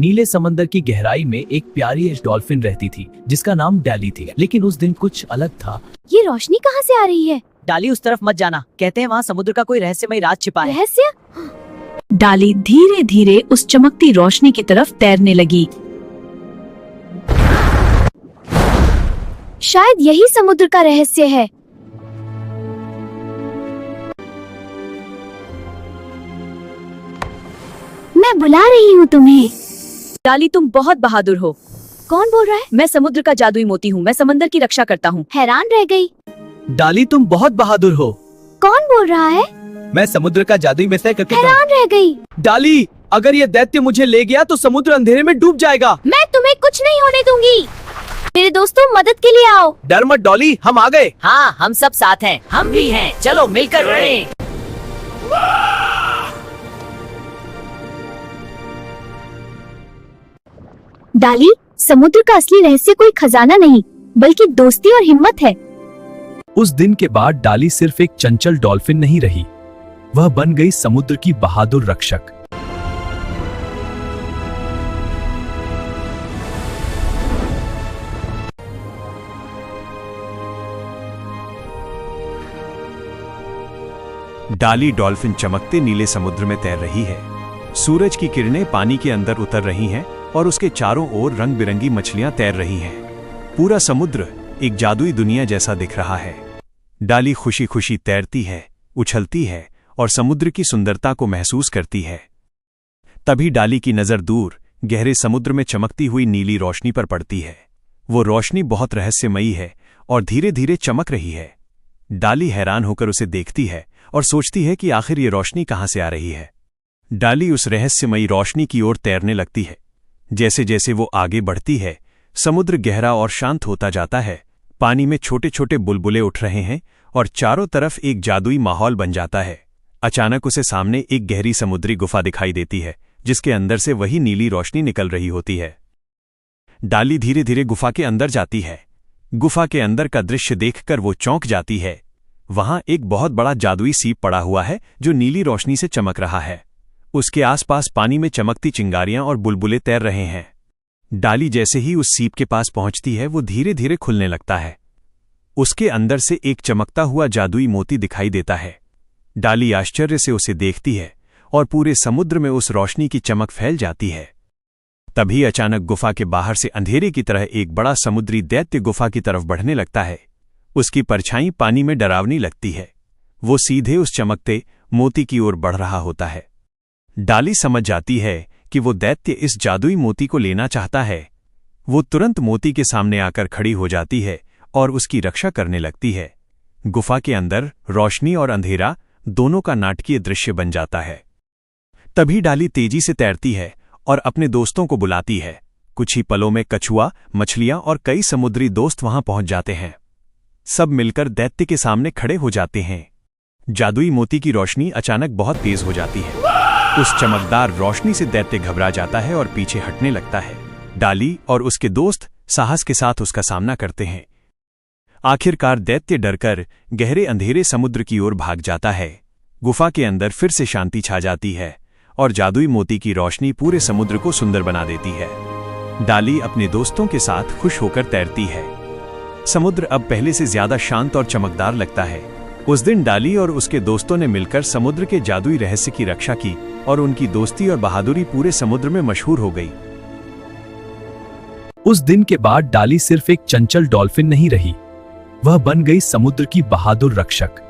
नीले समंदर की गहराई में एक प्यारी डॉल्फिन रहती थी जिसका नाम डाली थी। लेकिन उस दिन कुछ अलग था। ये रोशनी कहाँ से आ रही है? डाली, उस तरफ मत जाना। कहते हैं वहाँ समुद्र का कोई रहस्यमय राज छिपा है। रहस्य? डाली धीरे धीरे उस चमकती रोशनी की तरफ तैरने लगी। शायद यही समुद्र का रहस्य है। मैं बुला रही हूँ तुम्हें। डाली, तुम बहुत बहादुर हो। कौन बोल रहा है? मैं समुद्र का जादुई मोती हूँ। मैं समंदर की रक्षा करता हूँ। हैरान रह गई। डाली, तुम बहुत बहादुर हो। कौन बोल रहा है? मैं समुद्र का जादुई में तय करके हैरान रह गई। डाली, अगर ये दैत्य मुझे ले गया तो समुद्र अंधेरे में डूब जाएगा। मैं तुम्हें कुछ नहीं होने दूंगी। मेरे दोस्तों, मदद के लिए आओ। डर मत डॉली, हम आ गए। हाँ, हम सब साथ हैं। हम भी हैं। चलो मिलकर लड़ें। डाली, समुद्र का असली रहस्य कोई खजाना नहीं बल्कि दोस्ती और हिम्मत है। उस दिन के बाद डाली सिर्फ एक चंचल डॉल्फिन नहीं रही, वह बन गई समुद्र की बहादुर रक्षक। डाली डॉल्फिन चमकते नीले समुद्र में तैर रही है। सूरज की किरणें पानी के अंदर उतर रही हैं और उसके चारों ओर रंग बिरंगी मछलियां तैर रही हैं। पूरा समुद्र एक जादुई दुनिया जैसा दिख रहा है। डाली खुशी खुशी तैरती है, उछलती है और समुद्र की सुंदरता को महसूस करती है। तभी डाली की नजर दूर गहरे समुद्र में चमकती हुई नीली रोशनी पर पड़ती है। वो रोशनी बहुत रहस्यमयी है और धीरे धीरे चमक रही है। डाली हैरान होकर उसे देखती है और सोचती है कि आखिर ये रोशनी कहाँ से आ रही है। डाली उस रहस्यमयी रोशनी की ओर तैरने लगती है। जैसे जैसे वो आगे बढ़ती है, समुद्र गहरा और शांत होता जाता है। पानी में छोटे छोटे बुलबुले उठ रहे हैं और चारों तरफ एक जादुई माहौल बन जाता है। अचानक उसे सामने एक गहरी समुद्री गुफा दिखाई देती है जिसके अंदर से वही नीली रोशनी निकल रही होती है। डाली धीरे धीरे गुफा के अंदर जाती है। गुफा के अंदर का दृश्य देखकर वो चौंक जाती है। वहां एक बहुत बड़ा जादुई सीप पड़ा हुआ है जो नीली रोशनी से चमक रहा है। उसके आसपास पानी में चमकती चिंगारियां और बुलबुले तैर रहे हैं। डाली जैसे ही उस सीप के पास पहुंचती है, वो धीरे धीरे खुलने लगता है। उसके अंदर से एक चमकता हुआ जादुई मोती दिखाई देता है। डाली आश्चर्य से उसे देखती है और पूरे समुद्र में उस रोशनी की चमक फैल जाती है। तभी अचानक गुफा के बाहर से अंधेरे की तरह एक बड़ा समुद्री दैत्य गुफा की तरफ बढ़ने लगता है। उसकी परछाई पानी में डरावनी लगती है। वो सीधे उस चमकते मोती की ओर बढ़ रहा होता है। डाली समझ जाती है कि वो दैत्य इस जादुई मोती को लेना चाहता है। वो तुरंत मोती के सामने आकर खड़ी हो जाती है और उसकी रक्षा करने लगती है। गुफा के अंदर रोशनी और अंधेरा दोनों का नाटकीय दृश्य बन जाता है। तभी डाली तेजी से तैरती है और अपने दोस्तों को बुलाती है। कुछ ही पलों में कछुआ, मछलियां और कई समुद्री दोस्त वहां पहुंच जाते हैं। सब मिलकर दैत्य के सामने खड़े हो जाते हैं। जादुई मोती की रोशनी अचानक बहुत तेज हो जाती है। उस चमकदार रोशनी से दैत्य घबरा जाता है और पीछे हटने लगता है। डाली और उसके दोस्त साहस के साथ उसका सामना करते हैं। आखिरकार दैत्य डरकर गहरे अंधेरे समुद्र की ओर भाग जाता है। गुफा के अंदर फिर से शांति छा जाती है और जादुई मोती की रोशनी पूरे समुद्र को सुंदर बना देती है। डाली अपने दोस्तों के साथ खुश होकर तैरती है। समुद्र अब पहले से ज्यादा शांत और चमकदार लगता है। उस दिन डाली और उसके दोस्तों ने मिलकर समुद्र के जादुई रहस्य की रक्षा की और उनकी दोस्ती और बहादुरी पूरे समुद्र में मशहूर हो गई। उस दिन के बाद डाली सिर्फ एक चंचल डॉल्फिन नहीं रही, वह बन गई समुद्र की बहादुर रक्षक।